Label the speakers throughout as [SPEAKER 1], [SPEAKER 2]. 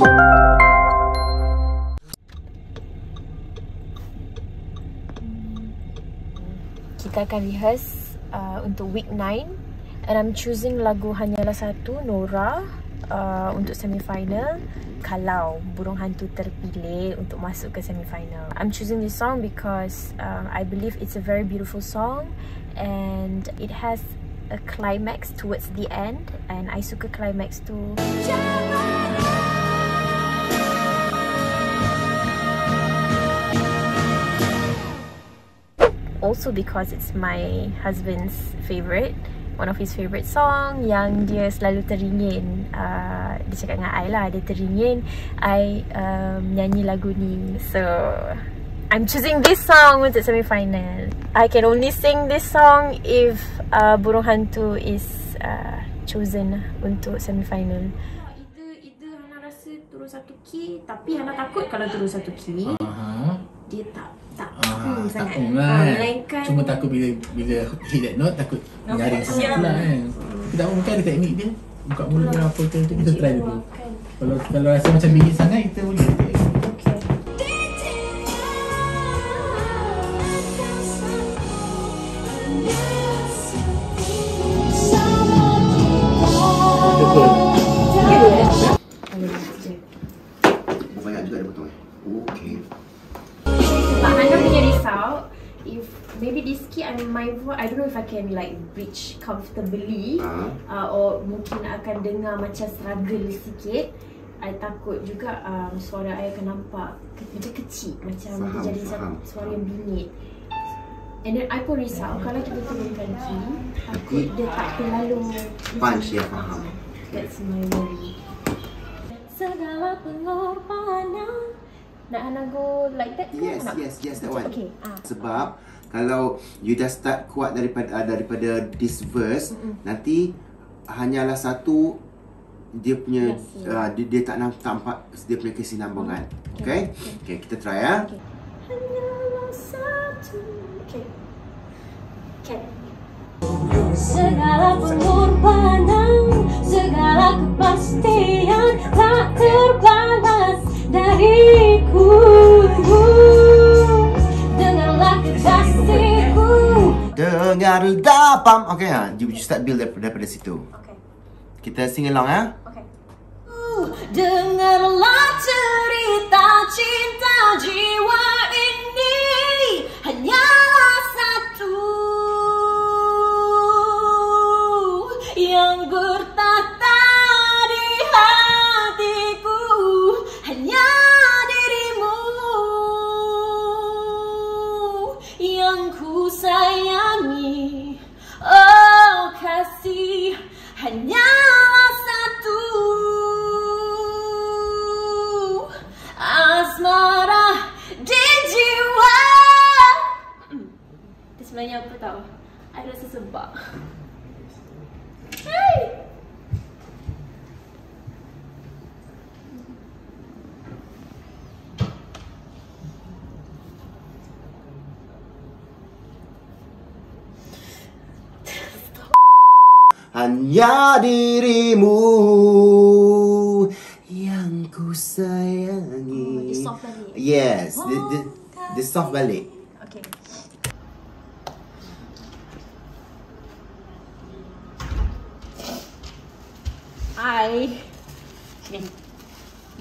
[SPEAKER 1] Kita akan rehearse untuk week 9 and I'm choosing lagu Hanyalah Satu, Nora untuk semi-final kalau Burung Hantu terpilih untuk masuk ke semi-final. I'm choosing this song because I believe it's a very beautiful song and it has a climax towards the end and I suka climax tu. Also because it's my husband's favourite, one of his favourite song yang dia selalu teringin. Dia cakap dengan I lah, dia teringin I nyanyi lagu ni. So I'm choosing this song untuk semi-final. I can only sing this song if Burung Hantu is chosen untuk semi-final. Either Hana rasa turun satu key, tapi Hana takut kalau turun satu key dia tak sangat. Melainkan
[SPEAKER 2] cuma takut bila hit that note, takut nyaring sangat lah kan. Kita mungkin ada teknik dia, buka mulut dan apa tu, kita try dulu. Kalau rasa macam bingit sangat, kita boleh take.
[SPEAKER 1] Okay.
[SPEAKER 3] Banyak juga ada potong okay.
[SPEAKER 1] Hana punya risau if maybe this key I don't know if I can like reach comfortably or mungkin akan dengar macam struggle sikit. I takut juga suara I akan nampak macam kecil, macam dia jadi suara yang bingit. And then I pun risau kalau kita turunkan key, takut dia tak terlalu
[SPEAKER 3] punch, ya faham.
[SPEAKER 1] That's my worry. Segala pengorbanan. Nak Hana go like that ke?
[SPEAKER 3] Yes, that one.
[SPEAKER 1] Okay.
[SPEAKER 3] Sebab kalau you dah start kuat daripada this verse, nanti Hanyalah Satu dia punya dia tak nampak dia punya kesinambungan. Okay, kita try ya.
[SPEAKER 1] Hanyalah satu. Okay.
[SPEAKER 4] Segala pengorbanan, segala kepastian tak terbalas dariku. Dengarlah kekasihku.
[SPEAKER 3] Dengarlah pam. Okay, you start build daripada situ.
[SPEAKER 1] Okay.
[SPEAKER 3] Kita sing along ya.
[SPEAKER 1] Okay.
[SPEAKER 4] Dengarlah cerita cinta jiwa ini, hanyalah satu yang bertata di hatiku, hanya dirimu yang ku sayangi. Oh kasih, hanyalah satu asmara di jiwa. Dia sebenarnya apa tau? I rasa sebab
[SPEAKER 3] hanya dirimu yang ku sayangi.
[SPEAKER 1] Dia soft balik.
[SPEAKER 3] Yes, dia soft balik.
[SPEAKER 1] Okay.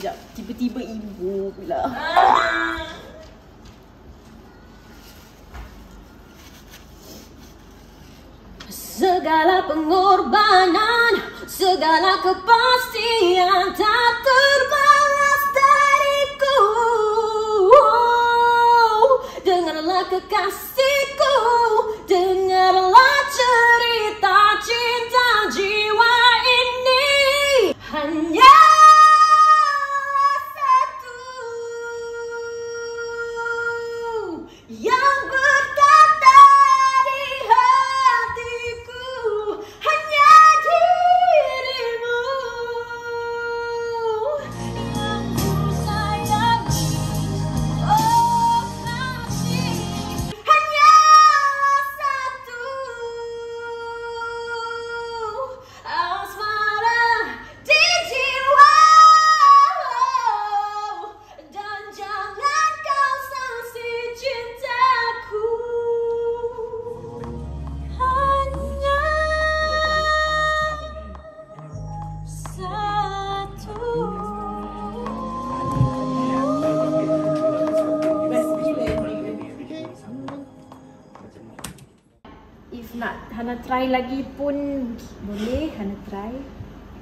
[SPEAKER 1] Sekejap, tiba-tiba ibu pula.
[SPEAKER 4] segala pengorbanan, segala kepastian tak terbalas dariku. Dengarlah kekasihku, dengarlah cerita cinta jiwa ini. Hanya satu yang berkata di hatiku, hanya dirimu
[SPEAKER 1] try lagi pun boleh. Hana try.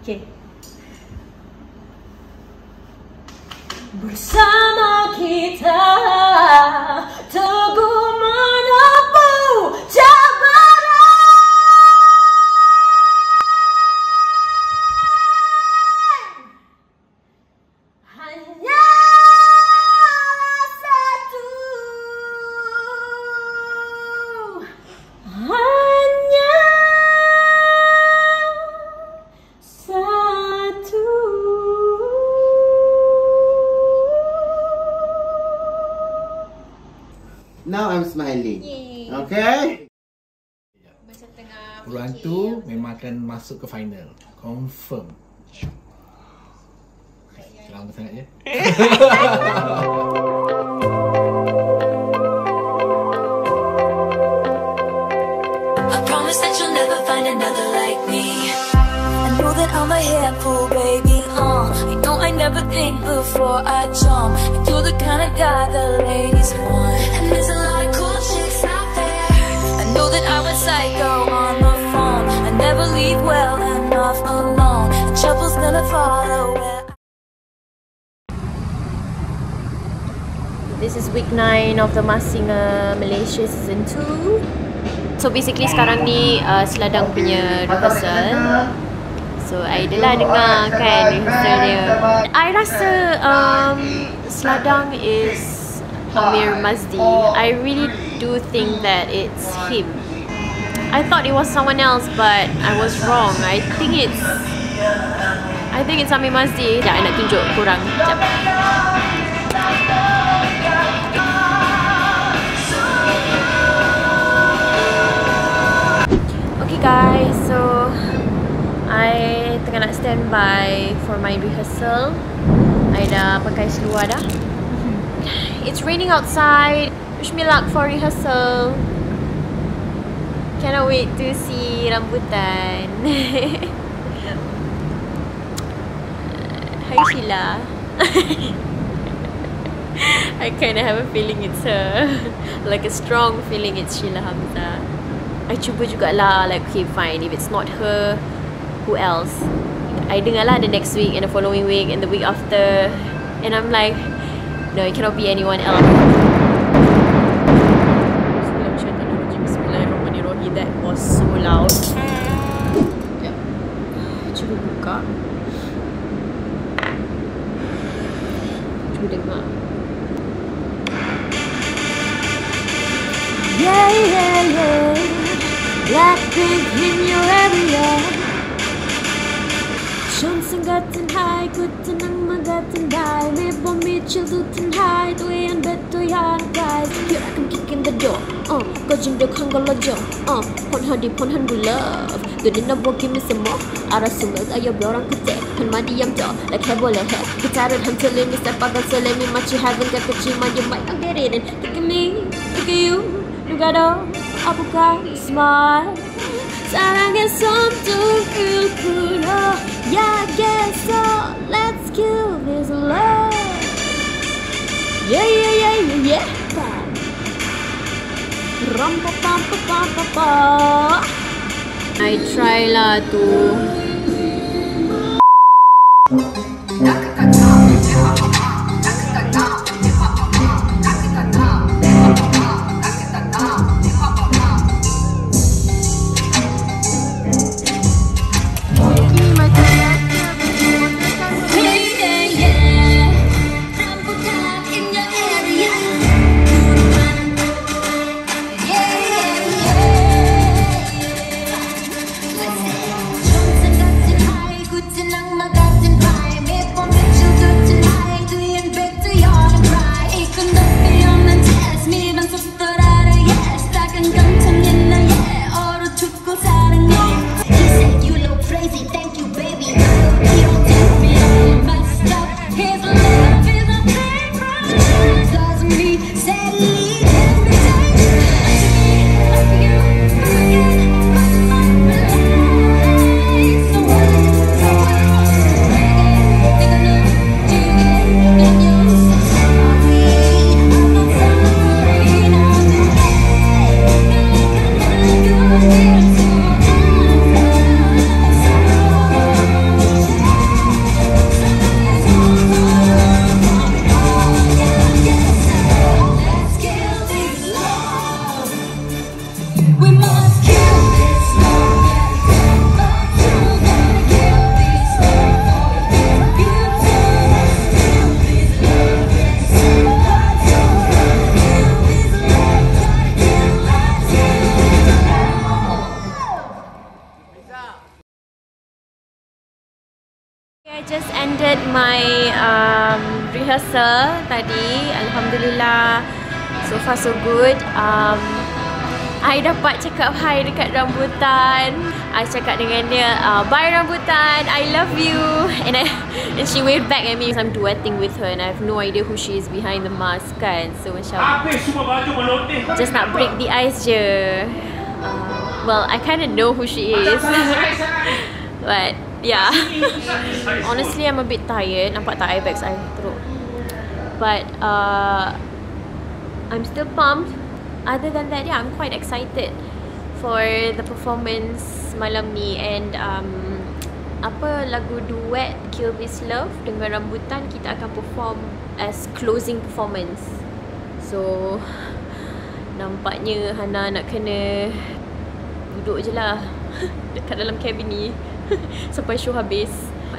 [SPEAKER 1] Okay.
[SPEAKER 4] Bersama kita teguh menempuh cabaran. Hanyalah satu. Hanya satu.
[SPEAKER 3] Now I'm smiling.
[SPEAKER 1] Yay.
[SPEAKER 3] Okay?
[SPEAKER 1] Macam tengah
[SPEAKER 2] Burung Hantu memang akan masuk ke final. Confirm. Lama sangat je.
[SPEAKER 5] I promise that you'll never find another like me. I know that I'm a handful, baby. You know I never think before I jump. And you're the kind of guy the ladies want. And there's a lot of cool chicks out there. I know that I'm a psycho on the phone. I never leave well enough alone. And trouble's gonna follow where
[SPEAKER 1] This is week 9 of the Masked Singer Malaysia season 2. So basically sekarang ni Seladang punya rehearsal. So I adalah dengar kan rehearsal dia. I rasa Seladang is Amir Mazdi. I really do think that it's him. I thought it was someone else but I was wrong. I think it's Amir Mazdi. Sekejap, I nak tunjuk korang. Sekejap. Okay guys, so I tengah nak standby for my rehearsal. I dah pakai seluar dah. It's raining outside. Wish me luck for rehearsal. Cannot wait to see Rambutan. Hi Sheila. I kinda have a feeling it's her. Like a strong feeling it's Sheila Hamzah. I cuba jugalah, like okay fine, if it's not her, who else? I dengar lah the next week and the following week and the week after, and I'm like, no, it cannot be anyone else. Bismillahirrahmanirrahim. That was so loud. Cuba buka. Cuba dengar.
[SPEAKER 4] Yeah, yeah, yeah. Blackpink in your area. Johnson got in high, good to nang magatin die. Maybe me chill to tin high, to and bet to yan guys. Here I come kicking the door. Go jing the kangolojo. Pon handu love. Good enough, won't give me some more. Ara sungal ayo blorang kete. Pan madi yam jaw like hebole he. Guitar and until me step up and so let me much you haven't got the chima. You might not get it. And look at me, look at you. Nugado, abuka, smile. 사랑의 something cool. Yeah, I guess so. Let's kill this love. Yeah, yeah, yeah, yeah, yeah. Rum pa pa pa pa pa pa.
[SPEAKER 1] I try lah to rehearsal tadi. Alhamdulillah, so far so good. I dapat cakap hi dekat Rambutan. I cakap dengan dia, bye Rambutan, I love you. And she waved back at me. I'm duetting with her and I have no idea who she is behind the mask kan. So macam just nak break the ice je. Well, I kind of know who she is. But yeah, honestly I'm a bit tired. Nampak tak eye bags I teruk. But I'm still pumped. Other than that, yeah, I'm quite excited for the performance malam ni. And lagu duet Kill This Love dengan Rambutan kita akan perform as closing performance. So nampaknya Hana nak kena duduk je lah dekat dalam cabin ni sampai show habis.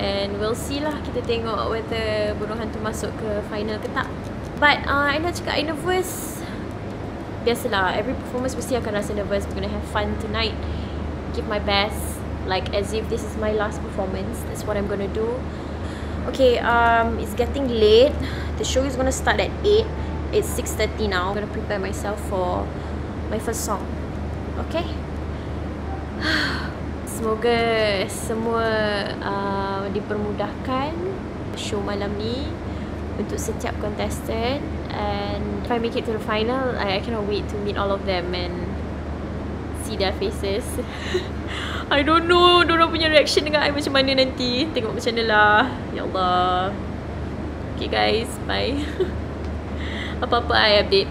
[SPEAKER 1] And we'll see lah, kita tengok whether Burung Hantu masuk ke final ke tak. But I nak cakap I nervous. Biasalah, every performance mesti akan rasa nervous. We're gonna have fun tonight, give my best, like as if this is my last performance. That's what I'm gonna do. Okay, it's getting late. The show is gonna start at 8. It's 6:30 now. I'm gonna prepare myself for my first song. Okay? Semoga semua dipermudahkan show malam ni untuk setiap contestant. And if I make it to the final, I cannot wait to meet all of them and see their faces. I don't know diorang punya reaction dengan I macam mana nanti. Tengok macam mana lah. Ya Allah. Okay guys, bye. Apa-apa I update.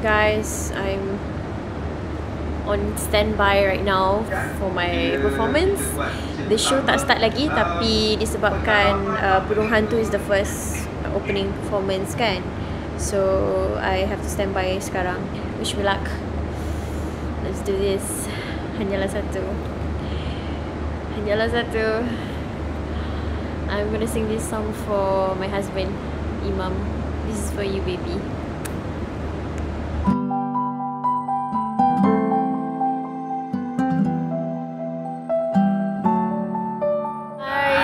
[SPEAKER 1] Guys, I'm on standby right now for my performance. The show tak start lagi tapi disebabkan Burung Hantu is the first opening performance kan. So I have to stand by sekarang. Wish me luck. Let's do this. Hanyalah Satu. Hanyalah Satu. I'm gonna sing this song for my husband, Imam. This is for you, baby.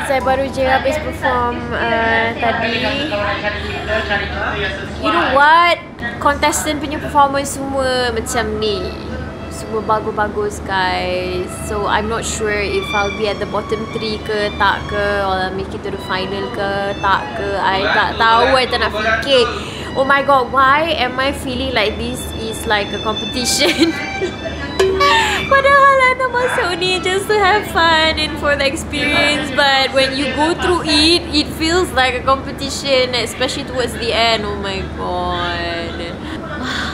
[SPEAKER 1] Saya baru je habis perform tadi. You know what? Contestant punya performance semua macam ni. Semua bagus-bagus guys. So I'm not sure if I'll be at the bottom 3 ke tak ke, or I'll make it to the final ke tak ke. I tak tahu, I tak nak fikir. Oh my god, why am I feeling like this is like a competition? Padahal Ana masuk ni just to have fun and for the experience, but when you go through it, it feels like a competition, especially towards the end. Oh my god,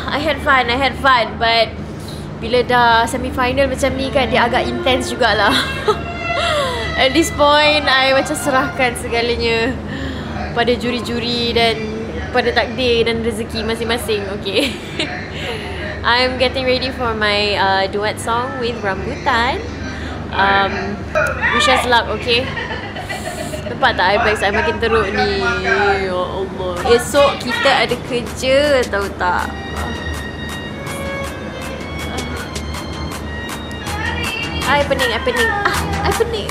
[SPEAKER 1] I had fun, but bila dah semi-final macam ni kan, dia agak intense jugalah. At this point, I macam serahkan segalanya pada juri-juri dan pada takdir dan rezeki masing-masing. Okay. I'm getting ready for my duet song with Rambutan. Wish us luck, okay? Nampak tak eyebag saya makin teruk ni? Ya Allah. Esok kita ada kerja, tahu tak? I pening. I pening.